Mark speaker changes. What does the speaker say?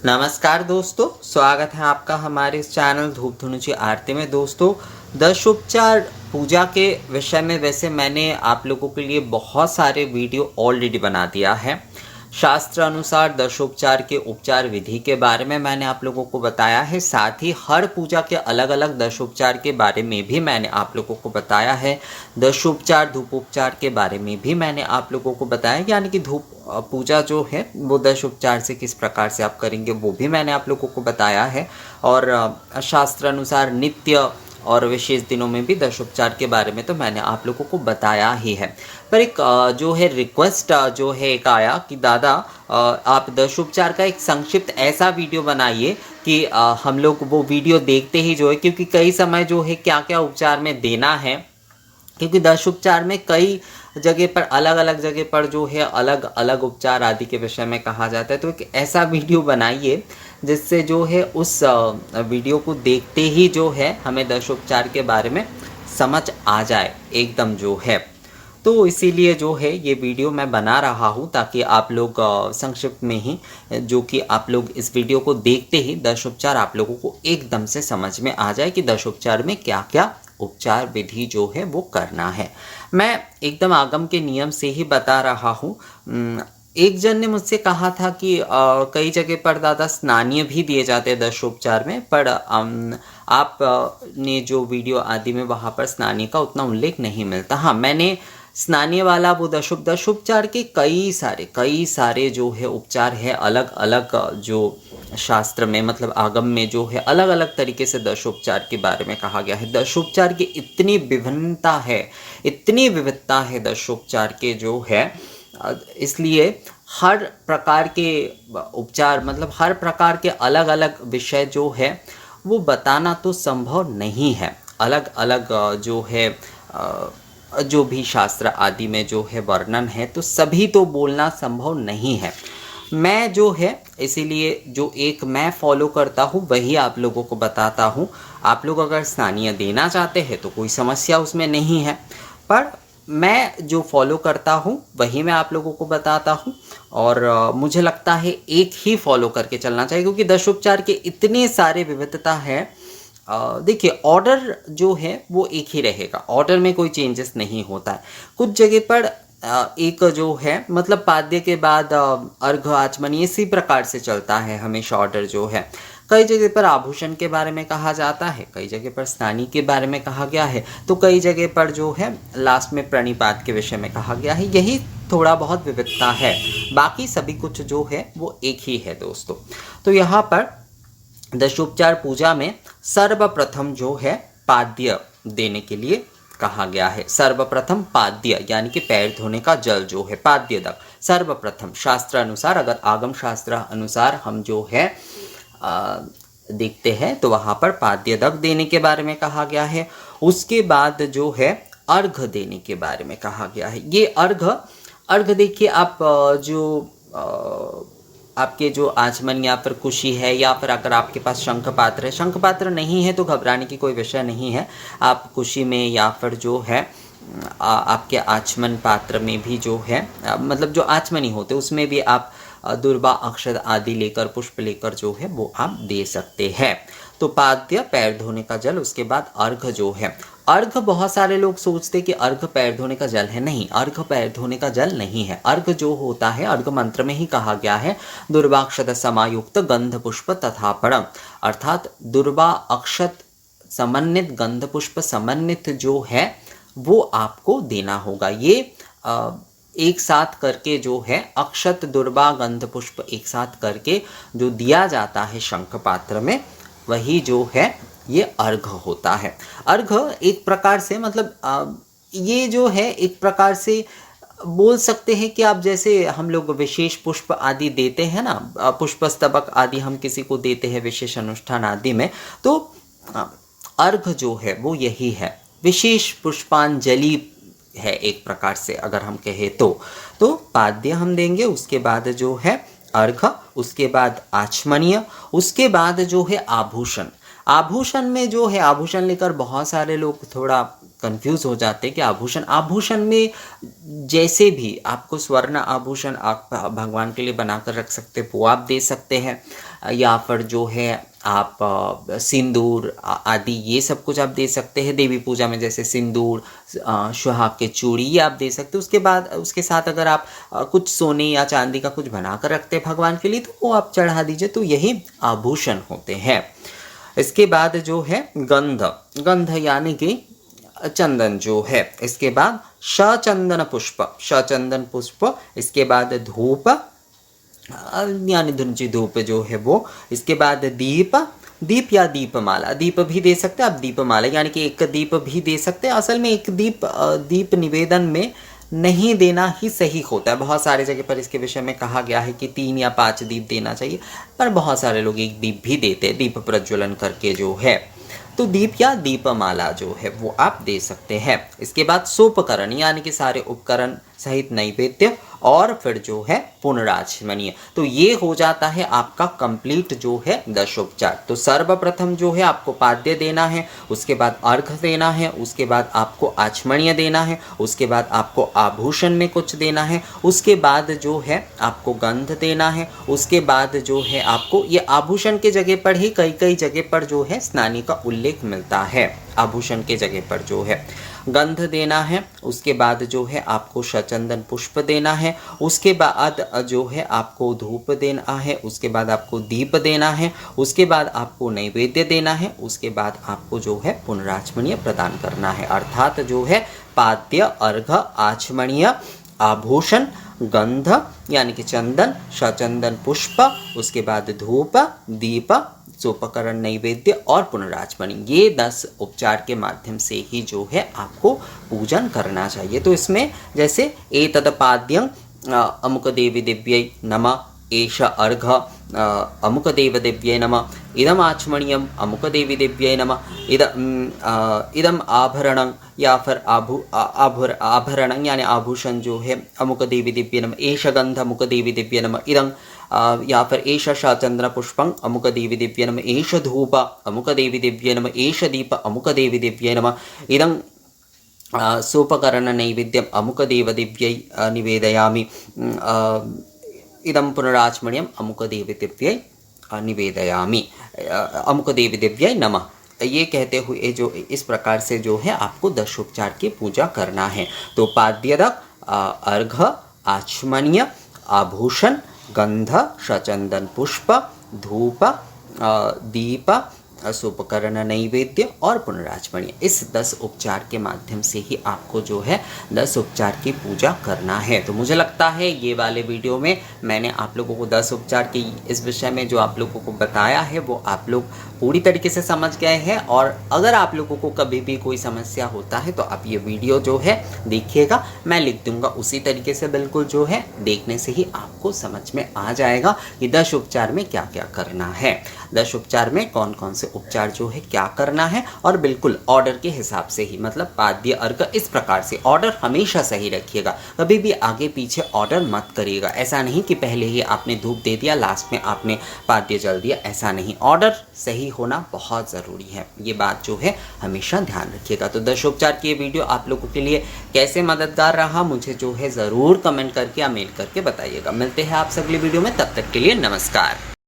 Speaker 1: नमस्कार दोस्तों, स्वागत है आपका हमारे इस चैनल धूप धुनुची आरती में। दोस्तों, दशोपचार पूजा के विषय में वैसे मैंने आप लोगों के लिए बहुत सारे वीडियो ऑलरेडी बना दिया है। शास्त्र अनुसार दशोपचार के उपचार विधि के बारे में मैंने आप लोगों को बताया है। साथ ही हर पूजा के अलग अलग दशोपचार के बारे में भी मैंने आप लोगों को बताया है। दशोपचार धूपोपचार के बारे में भी मैंने आप लोगों को बताया, यानी कि धूप पूजा जो है वो दशोपचार से किस प्रकार से आप करेंगे वो भी मैंने आप लोगों को बताया है। और शास्त्र अनुसार नित्य और विशेष दिनों में भी दशोपचार के बारे में तो मैंने आप लोगों को बताया ही है। पर एक जो है रिक्वेस्ट जो है एक आया कि दादा आप दशोपचार का एक संक्षिप्त ऐसा वीडियो बनाइए कि हम लोग वो वीडियो देखते ही जो है, क्योंकि कई समय जो है क्या क्या उपचार में देना है, क्योंकि दशोपचार में कई जगह पर अलग अलग जगह पर जो है अलग अलग उपचार आदि के विषय में कहा जाता है। तो एक ऐसा वीडियो बनाइए जिससे जो है उस वीडियो को देखते ही जो है हमें दशोपचार के बारे में समझ आ जाए एकदम जो है। तो इसीलिए जो है ये वीडियो मैं बना रहा हूँ ताकि आप लोग संक्षिप्त में ही जो कि आप लोग इस वीडियो को देखते ही दशोपचार आप लोगों को एकदम से समझ में आ जाए कि दशोपचार में क्या क्या उपचार विधि जो है वो करना है। मैं एकदम आगम के नियम से ही बता रहा हूँ। एक जन ने मुझसे कहा था कि कई जगह पर दादा स्नानीय भी दिए जाते हैं दशोपचार में, पर आप ने जो वीडियो आदि में वहाँ पर स्नानीय का उतना उल्लेख नहीं मिलता। हाँ, मैंने स्नानीय वाला वो दशोपचार के कई सारे जो है उपचार है अलग अलग जो शास्त्र में मतलब आगम में जो है अलग अलग तरीके से दशोपचार के बारे में कहा गया है। दशोपचार की इतनी विविधता है दशोपचार के जो है, इसलिए हर प्रकार के उपचार मतलब हर प्रकार के अलग अलग विषय जो है वो बताना तो संभव नहीं है। अलग अलग जो है जो भी शास्त्र आदि में जो है वर्णन है तो सभी तो बोलना संभव नहीं है। मैं जो है इसीलिए जो एक मैं फॉलो करता हूँ वही आप लोगों को बताता हूँ। आप लोग अगर स्नानीय देना चाहते हैं तो कोई समस्या उसमें नहीं है, पर मैं जो फॉलो करता हूँ वही मैं आप लोगों को बताता हूँ। और मुझे लगता है एक ही फॉलो करके चलना चाहिए, क्योंकि दशोपचार के इतने सारे विविधता है। देखिए, ऑर्डर जो है वो एक ही रहेगा, ऑर्डर में कोई चेंजेस नहीं होता है। कुछ जगह पर एक जो है मतलब पाद्य के बाद अर्घ आचमन इसी प्रकार से चलता है हमेशा ऑर्डर जो है। कई जगह पर आभूषण के बारे में कहा जाता है, कई जगह पर स्नानी के बारे में कहा गया है, तो कई जगह पर जो है लास्ट में प्रणिपात के विषय में कहा गया है। यही थोड़ा बहुत विविधता है, बाकी सभी कुछ जो है वो एक ही है दोस्तों। तो यहाँ पर दशोपचार पूजा में सर्वप्रथम जो है पाद्य देने के लिए कहा गया है। सर्वप्रथम पाद्य यानी कि पैर धोने का जल जो है पाद्य दक सर्वप्रथम शास्त्र अनुसार, अगर आगम शास्त्र अनुसार हम जो है देखते हैं तो वहाँ पर पाद्य दक देने के बारे में कहा गया है। उसके बाद जो है अर्घ देने के बारे में कहा गया है। ये अर्घ देखिए, आप जो आपके जो आचमन या फिर कुशी है या फिर अगर आपके पास शंख पात्र नहीं है तो घबराने की कोई विषय नहीं है। आप कुशी में या फिर जो है आपके आचमन पात्र में भी जो है मतलब जो आचमनी होते उसमें भी आप दुर्वा अक्षत आदि लेकर पुष्प लेकर जो है वो आप दे सकते हैं। तो पाद्य पैर धोने का जल, उसके बाद अर्घ जो है। अर्घ बहुत सारे लोग सोचते कि अर्घ पैर धोने का जल है, नहीं, अर्घ पैर धोने का जल नहीं है। अर्घ जो होता है अर्घ मंत्र में ही कहा गया है दुर्वाक्षत समायुक्त गंध पुष्प तथा परम, अर्थात दुर्वा अक्षत समन्वित गंध पुष्प समन्वित जो है वो आपको देना होगा। ये एक साथ करके जो है अक्षत दुर्वा गंध पुष्प एक साथ करके जो दिया जाता है शंख पात्र में, वही जो है ये अर्घ होता है। अर्घ एक प्रकार से मतलब ये जो है एक प्रकार से बोल सकते हैं कि आप जैसे हम लोग विशेष पुष्प आदि देते हैं ना, पुष्प स्तबक आदि हम किसी को देते हैं विशेष अनुष्ठान आदि में, तो अर्घ जो है वो यही है, विशेष पुष्पांजलि है एक प्रकार से अगर हम कहें तो पाद्य हम देंगे, उसके बाद जो है अर्घ, उसके बाद आचमनीय, उसके बाद जो है आभूषण। आभूषण में जो है आभूषण लेकर बहुत सारे लोग थोड़ा कंफ्यूज हो जाते हैं कि आभूषण में जैसे भी आपको स्वर्ण आभूषण आप भगवान के लिए बनाकर रख सकते हैं वो आप दे सकते हैं, या फिर जो है आप सिंदूर आदि ये सब कुछ आप दे सकते हैं देवी पूजा में, जैसे सिंदूर, सुहाग के चूड़ी ये आप दे सकते हैं। उसके बाद उसके साथ अगर आप कुछ सोने या चांदी का कुछ बनाकर रखते हैं भगवान के लिए तो वो आप चढ़ा दीजिए, तो यही आभूषण होते हैं। इसके बाद जो है गंध यानी कि चंदन जो है। इसके बाद सचंदन पुष्प, इसके बाद धूप यानी धुंची धूप जो है वो। इसके बाद दीप या दीपमाला, दीप भी दे सकते हैं आप, दीपमाला यानी कि एक दीप भी दे सकते हैं। असल में एक दीप निवेदन में नहीं देना ही सही होता है। बहुत सारे जगह पर इसके विषय में कहा गया है कि 3 या 5 दीप देना चाहिए, पर बहुत सारे लोग एक दीप भी देते हैं दीप प्रज्वलन करके जो है। तो दीप या दीपमाला जो है वो आप दे सकते हैं। इसके बाद सोपकरण यानी कि सारे उपकरण सहित नैवेद्य और फिर जो है पुनराचमनीय, तो ये हो जाता है आपका कंप्लीट जो है दशोपचार। तो सर्वप्रथम जो है आपको पाद्य देना है, उसके बाद अर्घ देना है, उसके बाद आपको आचमनीय देना है, उसके बाद आपको आभूषण में कुछ देना है, उसके बाद जो है आपको गंध देना है, उसके बाद जो है आपको ये आभूषण के जगह पर ही कई जगह पर जो है स्नानी का उल्लेख मिलता है। आभूषण के जगह पर जो है गंध देना है, उसके बाद जो है आपको सचंदन पुष्प देना है, उसके बाद जो है आपको धूप देना है, उसके बाद आपको दीप देना है, उसके बाद आपको नैवेद्य देना है, उसके बाद आपको जो है पुनराचमनीय प्रदान करना है। अर्थात जो है पाद्य, अर्घ, आचमनीय, आभूषण, गंध यानी कि चंदन, सचंदन पुष्प, उसके बाद धूप, दीप, सोपकरण, नैवेद्य और पुनराचमनी, ये 10 उपचार के माध्यम से ही जो है आपको पूजन करना चाहिए। तो इसमें जैसे एतदपाद्यं अमुक देवी दिव्यै नमः, एष अर्घ अमुक देव दिव्यै नमः, इदम आचमनीयम अमुक देवी दिव्यै नमः, इदम आभरणं या फिर आभरणं यानी आभूषण जो है अमुक देवी दिव्य नमः, एष गंध अमुक देवी दिव्य नमः, इदं या फिर एष सचंद्र पुष्पं अमुक देवी दिव्य नमः, एष धूप अमुक देवी दिव्य नमः, एष दीप अमुक देवी दिव्य नमः, इदं सोपकरण नैवेद्यम अमुक देव दिव्यै निवेदयामि, इदं पुनराचमनीयम अमुक देवी दिव्यै निवेदयामि, अमुक देवी दिव्यै नमः। ये कहते हुए जो इस प्रकार से जो है आपको दशोपचार की पूजा करना है। तो पाद्यदक, अर्घ, आचमनीय, आभूषण, गंध, सचंदन पुष्प, धूप, दीप, सोपकरण, नैवेद्य और पुनराचमनीय, इस 10 उपचार के माध्यम से ही आपको जो है 10 उपचार की पूजा करना है। तो मुझे लगता है ये वाले वीडियो में मैंने आप लोगों को 10 उपचार की इस विषय में जो आप लोगों को बताया है वो आप लोग पूरी तरीके से समझ गए हैं। और अगर आप लोगों को कभी भी कोई समस्या होता है तो आप ये वीडियो जो है देखिएगा, मैं लिख दूंगा, उसी तरीके से बिल्कुल जो है देखने से ही आपको समझ में आ जाएगा कि 10 उपचार में क्या क्या करना है, 10 उपचार में कौन कौन से उपचार जो है क्या करना है। और बिल्कुल ऑर्डर के हिसाब से ही, मतलब पाद्य, अर्घ, इस प्रकार से ऑर्डर हमेशा सही रखिएगा, कभी भी आगे पीछे ऑर्डर मत करिएगा। ऐसा नहीं कि पहले ही आपने धूप दे दिया लास्ट में आपने पाद्य जल दिया, ऐसा नहीं, ऑर्डर सही होना बहुत ज़रूरी है, ये बात जो है हमेशा ध्यान रखिएगा। तो दशोपचार की ये वीडियो आप लोगों के लिए कैसे मददगार रहा मुझे जो है ज़रूर कमेंट करके या मेल करके बताइएगा। मिलते हैं आपसे अगली वीडियो में, तब तक के लिए नमस्कार।